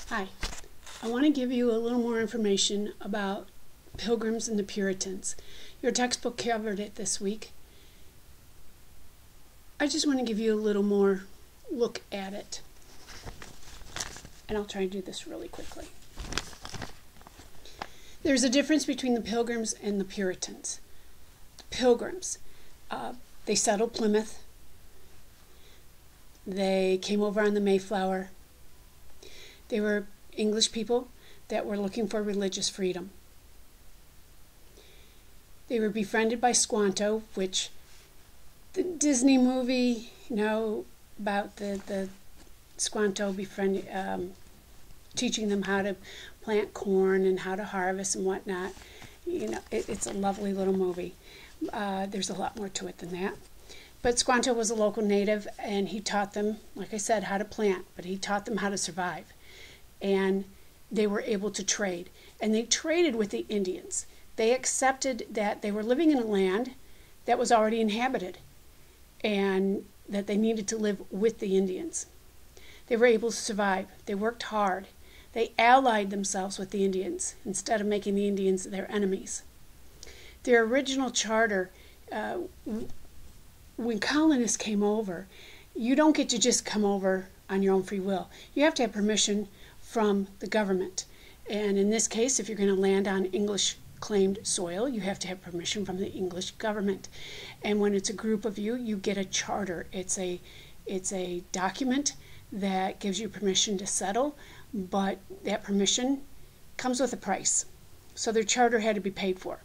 Hi, I want to give you a little more information about Pilgrims and the Puritans. Your textbook covered it this week. I just want to give you a little more look at it. And I'll try and do this really quickly. There's a difference between the Pilgrims and the Puritans. The Pilgrims, they settled Plymouth. They came over on the Mayflower. They were English people that were looking for religious freedom. They were befriended by Squanto, which the Disney movie, about the Squanto teaching them how to plant corn and how to harvest and whatnot. It's a lovely little movie. There's a lot more to it than that. But Squanto was a local native, and he taught them, like I said, how to plant, but he taught them how to survive. And they were able to trade. And they traded with the Indians. They accepted that they were living in a land that was already inhabited and that they needed to live with the Indians. They were able to survive. They worked hard. They allied themselves with the Indians instead of making the Indians their enemies. Their original charter, when colonists came over, you don't get to just come over on your own free will. You have to have permission from the government. And in this case, if you're going to land on English claimed soil, you have to have permission from the English government. And when it's a group of you, you get a charter. It's a document that gives you permission to settle, but that permission comes with a price. So their charter had to be paid for.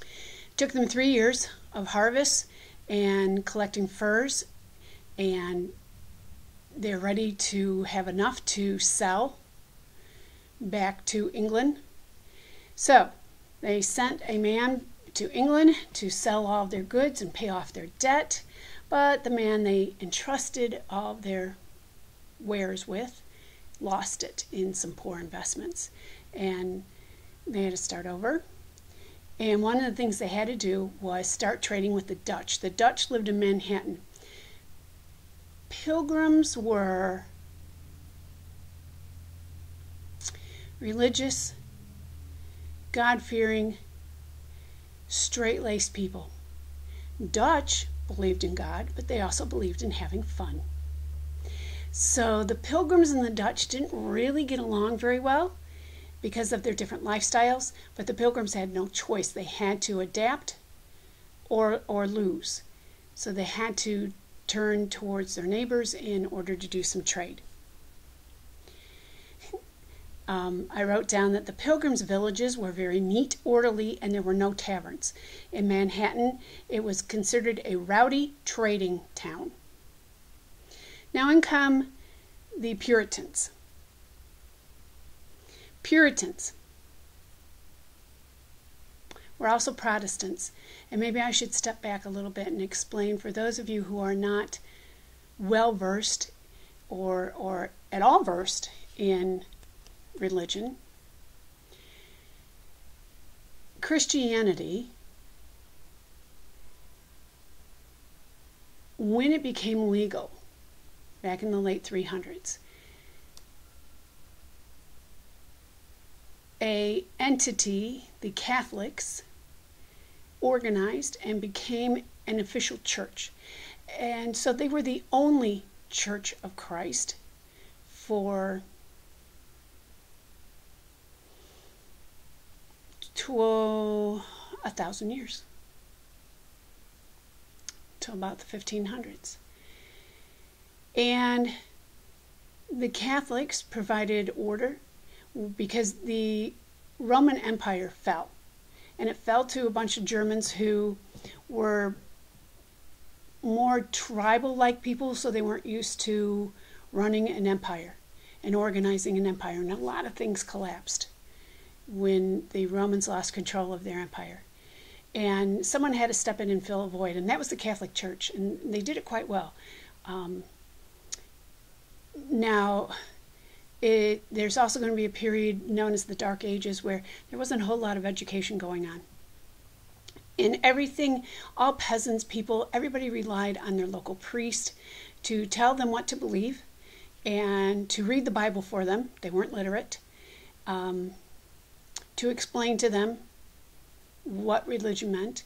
It took them 3 years of harvest and collecting furs, and they're ready to have enough to sell back to England. So they sent a man to England to sell all their goods and pay off their debt, but the man they entrusted all their wares with lost it in some poor investments, and they had to start over. And one of the things they had to do was start trading with the Dutch. The Dutch lived in Manhattan. Pilgrims were religious, God-fearing, straight-laced people. Dutch believed in God, but they also believed in having fun. So the Pilgrims and the Dutch didn't really get along very well because of their different lifestyles, but the Pilgrims had no choice. They had to adapt or lose. So they had to turn towards their neighbors in order to do some trade. I wrote down that the Pilgrims' villages were very neat, orderly, and there were no taverns. In Manhattan, it was considered a rowdy trading town. Now in come the Puritans. Puritans were also Protestants. And maybe I should step back a little bit and explain for those of you who are not well versed or at all versed in religion. Christianity, when it became legal back in the late 300s, an entity, the Catholics, organized and became an official church. And so they were the only Church of Christ for 1,000 years, till about the 1500s. And the Catholics provided order because the Roman Empire fell. And it fell to a bunch of Germans who were more tribal-like people, so they weren't used to running an empire and organizing an empire. And a lot of things collapsed when the Romans lost control of their empire. And someone had to step in and fill a void, and that was the Catholic Church, and they did it quite well. Now, there's also going to be a period known as the Dark Ages where there wasn't a whole lot of education going on. And everything, all peasants, people, everybody relied on their local priest to tell them what to believe and to read the Bible for them. They weren't literate. To explain to them what religion meant.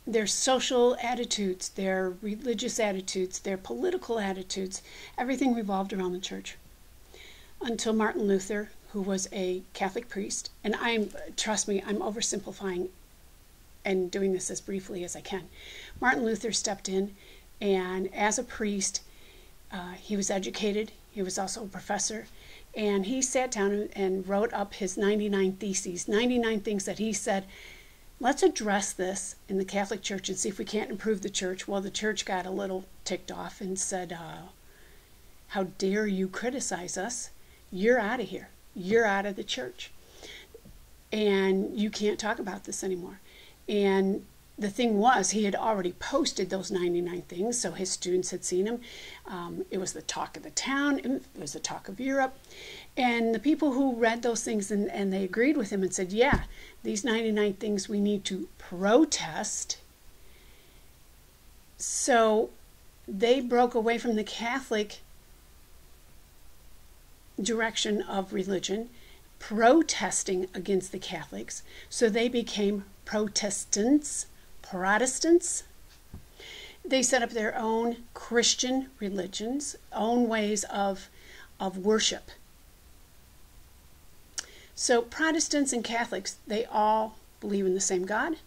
Their social attitudes, their religious attitudes, their political attitudes, everything revolved around the church. Until Martin Luther, who was a Catholic priest, and trust me, I'm oversimplifying and doing this as briefly as I can. Martin Luther stepped in, and as a priest, he was educated. He was also a professor, and he sat down and wrote up his 99 theses, 99 things that he said, let's address this in the Catholic Church and see if we can't improve the church. Well, the church got a little ticked off and said, how dare you criticize us? You're out of here. You're out of the church. And you can't talk about this anymore. And the thing was, he had already posted those 99 things, so his students had seen them. It was the talk of the town. It was the talk of Europe. And the people who read those things and they agreed with him and said, yeah, these 99 things we need to protest. So they broke away from the Catholic direction of religion, protesting against the Catholics. So they became Protestants. They set up their own Christian religions, own ways of worship. So Protestants and Catholics, they all believe in the same God,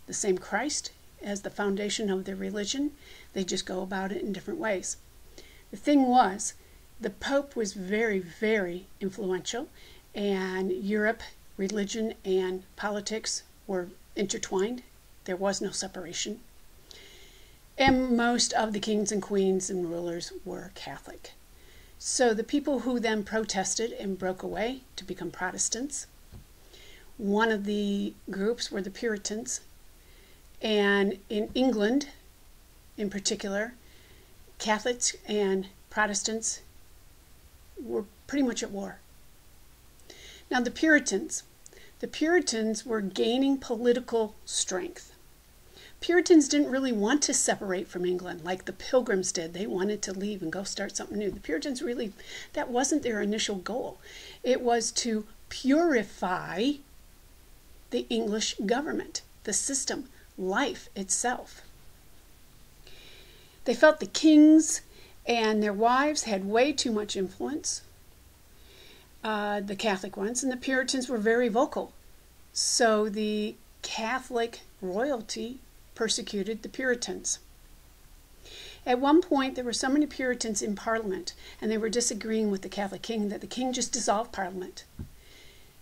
the same Christ as the foundation of their religion. They just go about it in different ways. The thing was, the Pope was very, very influential, and Europe, religion and politics were intertwined. There was no separation. And most of the kings and queens and rulers were Catholic. So the people who then protested and broke away to become Protestants, one of the groups were the Puritans. And in England, in particular, Catholics and Protestants were pretty much at war. Now the Puritans were gaining political strength. Puritans didn't really want to separate from England like the Pilgrims did. They wanted to leave and go start something new. The Puritans really, that wasn't their initial goal. It was to purify the English government, the system, life itself. They felt the kings and their wives had way too much influence, the Catholic ones, and the Puritans were very vocal. So the Catholic royalty persecuted the Puritans. At one point, there were so many Puritans in Parliament, and they were disagreeing with the Catholic king that the king just dissolved Parliament.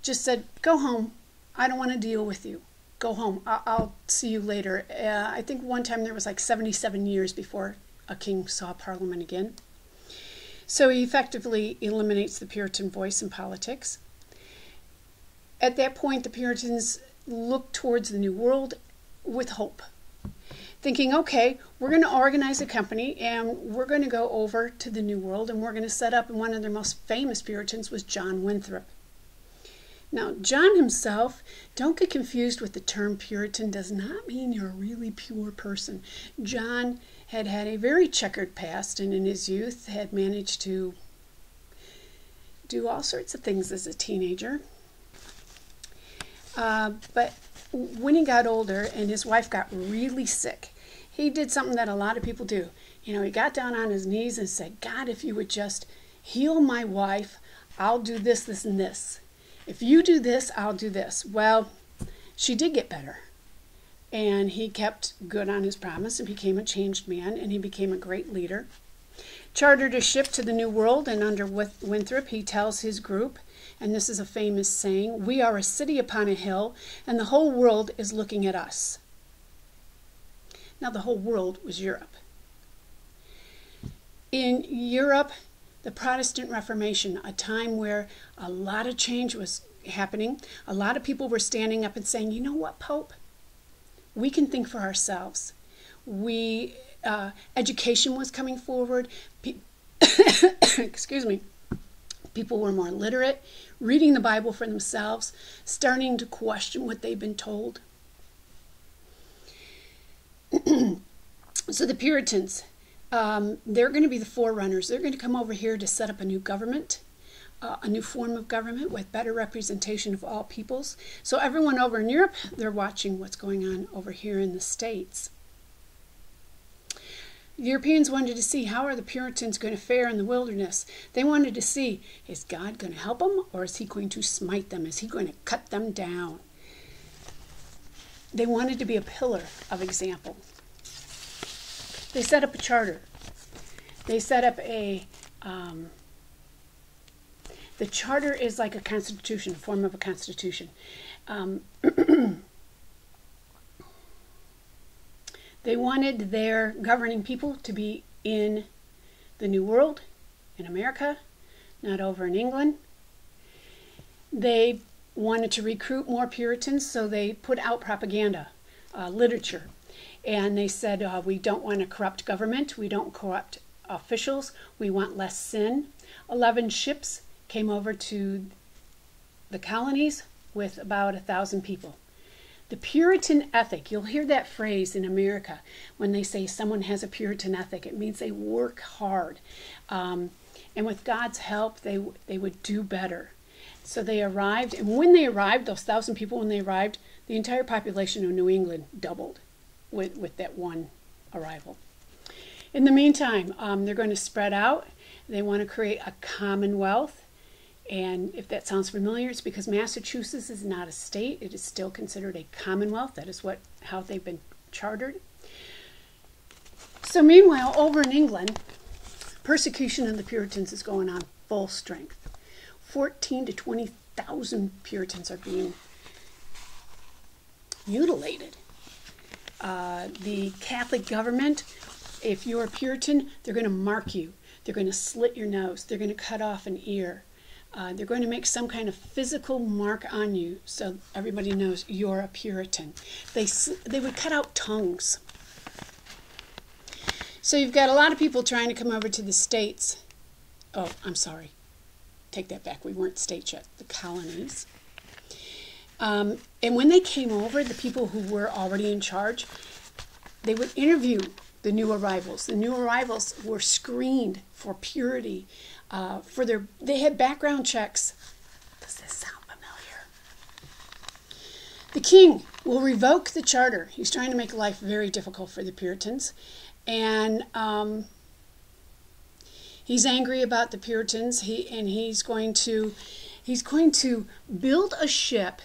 Just said, go home. I don't want to deal with you. Go home. I'll see you later. I think one time there was like 77 years before a king saw Parliament again. So he effectively eliminates the Puritan voice in politics. At that point, the Puritans looked towards the New World with hope, thinking, okay, we're going to organize a company and we're going to go over to the New World and we're going to set up, and one of their most famous Puritans was John Winthrop. Now, John himself, don't get confused with the term Puritan, does not mean you're a really pure person. John had had a very checkered past, and in his youth had managed to do all sorts of things as a teenager. But when he got older and his wife got really sick, he did something that a lot of people do. You know, he got down on his knees and said, God, if you would just heal my wife, I'll do this, this, and this. If you do this, I'll do this. Well, she did get better. And he kept good on his promise and became a changed man, and he became a great leader. Chartered a ship to the New World, and under Winthrop, he tells his group, and this is a famous saying, we are a city upon a hill, and the whole world is looking at us. Now, the whole world was Europe. In Europe, the Protestant Reformation, a time where a lot of change was happening, a lot of people were standing up and saying, you know what, Pope? We can think for ourselves. Education was coming forward. Excuse me. People were more literate, reading the Bible for themselves, starting to question what they've been told. So the Puritans, They're going to be the forerunners. They're going to come over here to set up a new government, a new form of government with better representation of all peoples. So everyone over in Europe, they're watching what's going on over here in the States. The Europeans wanted to see how are the Puritans going to fare in the wilderness. They wanted to see, is God going to help them, or is he going to smite them? Is he going to cut them down? They wanted to be a pillar of example. They set up a charter. They set up a, the charter is like a constitution, a form of a constitution. They wanted their governing people to be in the New World, in America, not over in England. They wanted to recruit more Puritans, so they put out propaganda, literature. And they said, we don't want a corrupt government, we don't corrupt officials, we want less sin. 11 ships came over to the colonies with about 1,000 people. The Puritan ethic, you'll hear that phrase in America when they say someone has a Puritan ethic. It means they work hard. And with God's help, they would do better. So they arrived, and when they arrived, those 1,000 people, when they arrived, the entire population of New England doubled with that one arrival. In the meantime, they're going to spread out. They want to create a commonwealth. And if that sounds familiar, it's because Massachusetts is not a state. It is still considered a commonwealth. That is how they've been chartered. So meanwhile, over in England, persecution of the Puritans is going on full strength. 14 to 20,000 Puritans are being mutilated. The Catholic government, if you're a Puritan, they're going to mark you. They're going to slit your nose. They're going to cut off an ear. They're going to make some kind of physical mark on you so everybody knows you're a Puritan. They would cut out tongues. So you've got a lot of people trying to come over to the States. Oh, I'm sorry. Take that back. We weren't states yet. The colonies. And when they came over, the people who were already in charge, they would interview the new arrivals. The new arrivals were screened for purity. They had background checks. Does this sound familiar? The king will revoke the charter. He's trying to make life very difficult for the Puritans. And he's angry about the Puritans. He's going to build a ship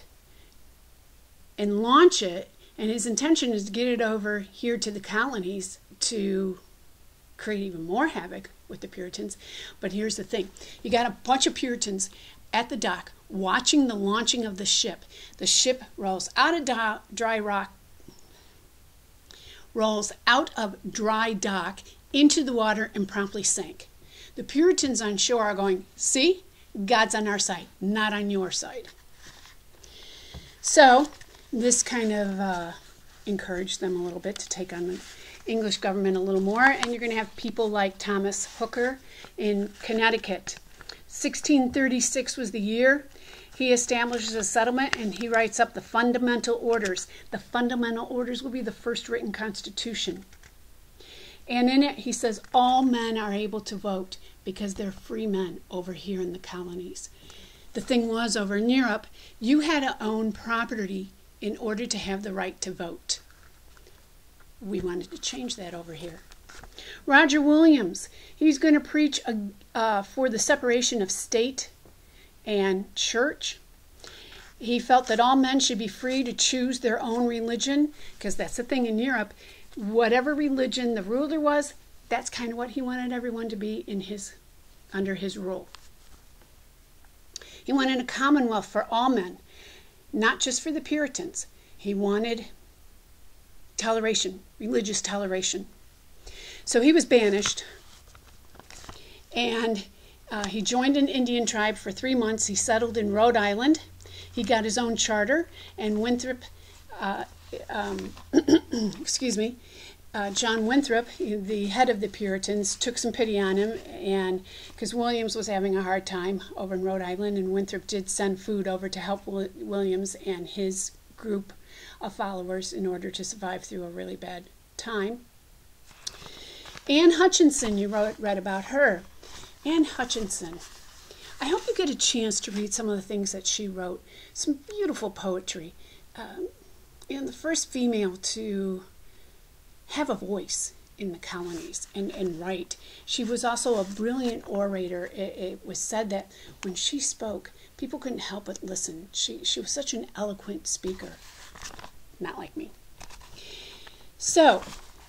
and launch it. And his intention is to get it over here to the colonies to create even more havoc with the Puritans. But here's the thing. You got a bunch of Puritans at the dock watching the launching of the ship. The ship rolls out of dry dock into the water and promptly sank. The Puritans on shore are going, see, God's on our side, not on your side. So this kind of encouraged them a little bit to take on the English government a little more, and you're going to have people like Thomas Hooker in Connecticut. 1636 was the year. He establishes a settlement and he writes up the Fundamental Orders. The Fundamental Orders will be the first written constitution. And in it he says all men are able to vote because they're free men over here in the colonies. The thing was, over in Europe, you had to own property in order to have the right to vote. We wanted to change that over here. Roger Williams, he's going to preach for the separation of state and church. He felt that all men should be free to choose their own religion, because that's the thing in Europe. Whatever religion the ruler was, that's kind of what he wanted everyone to be under his rule. He wanted a commonwealth for all men, not just for the Puritans. He wanted toleration, religious toleration. So he was banished, and he joined an Indian tribe for 3 months. He settled in Rhode Island. He got his own charter, and Winthrop, John Winthrop, the head of the Puritans, took some pity on him, and because Williams was having a hard time over in Rhode Island, and Winthrop did send food over to help Williams and his group of followers in order to survive through a really bad time. Anne Hutchinson, you read about her. Anne Hutchinson. I hope you get a chance to read some of the things that she wrote. Some beautiful poetry. And the first female to have a voice in the colonies and write. She was also a brilliant orator. It was said that when she spoke, people couldn't help but listen. She was such an eloquent speaker. Not like me. So,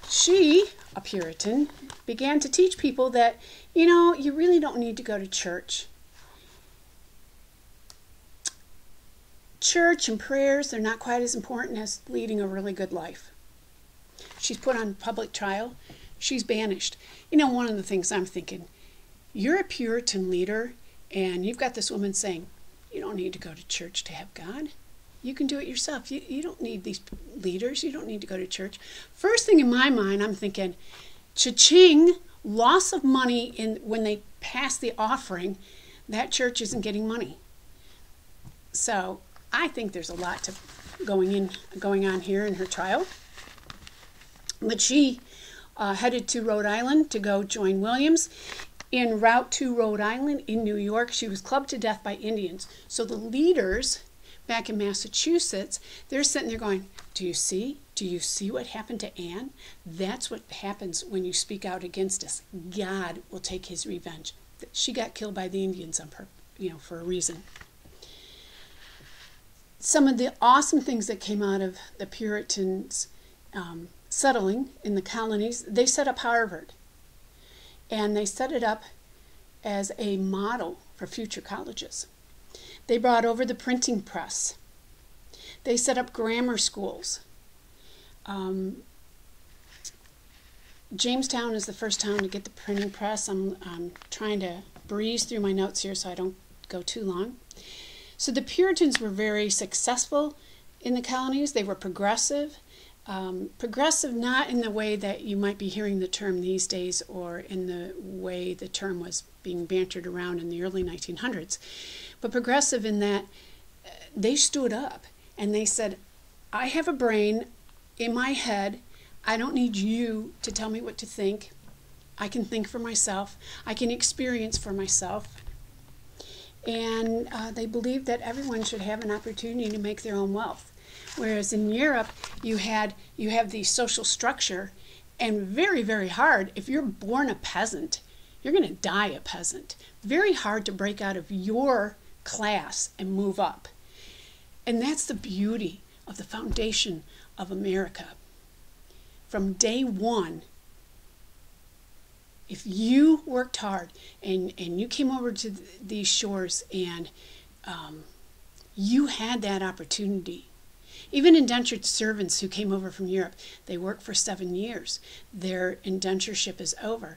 she, a Puritan, began to teach people that, you really don't need to go to church. Church and prayers, they're not quite as important as leading a really good life. She's put on public trial. She's banished. One of the things I'm thinking, you're a Puritan leader, and you've got this woman saying, you don't need to go to church to have God. You can do it yourself. You don't need these leaders. You don't need to go to church. First thing in my mind, I'm thinking, cha-ching, loss of money when they pass the offering, that church isn't getting money. So I think there's a lot going on here in her trial. But she headed to Rhode Island to go join Williams. En route to Rhode Island in New York, she was clubbed to death by Indians. So the leaders back in Massachusetts, they're sitting there going, do you see? Do you see what happened to Anne? That's what happens when you speak out against us. God will take his revenge. She got killed by the Indians for a reason. Some of the awesome things that came out of the Puritans settling in the colonies, they set up Harvard. And they set it up as a model for future colleges. They brought over the printing press. They set up grammar schools. Jamestown is the first town to get the printing press. I'm trying to breeze through my notes here so I don't go too long. So the Puritans were very successful in the colonies. They were progressive. Progressive not in the way that you might be hearing the term these days or in the way the term was being bantered around in the early 1900s, but progressive in that they stood up and they said, I have a brain in my head. I don't need you to tell me what to think. I can think for myself. I can experience for myself. And they believed that everyone should have an opportunity to make their own wealth. Whereas in Europe, you have the social structure, and very, very hard. If you're born a peasant, you're going to die a peasant. Very hard to break out of your class and move up. And that's the beauty of the foundation of America. From day one, if you worked hard and you came over to these shores and you had that opportunity. Even indentured servants who came over from Europe, they work for 7 years. Their indentureship is over.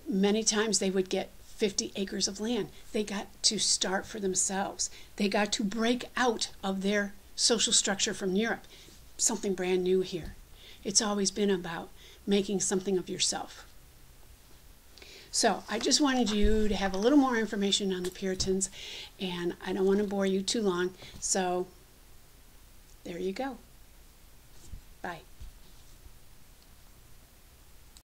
Many times they would get 50 acres of land. They got to start for themselves. They got to break out of their social structure from Europe. Something brand new here. It's always been about making something of yourself. So I just wanted you to have a little more information on the Puritans, and I don't want to bore you too long, so there you go.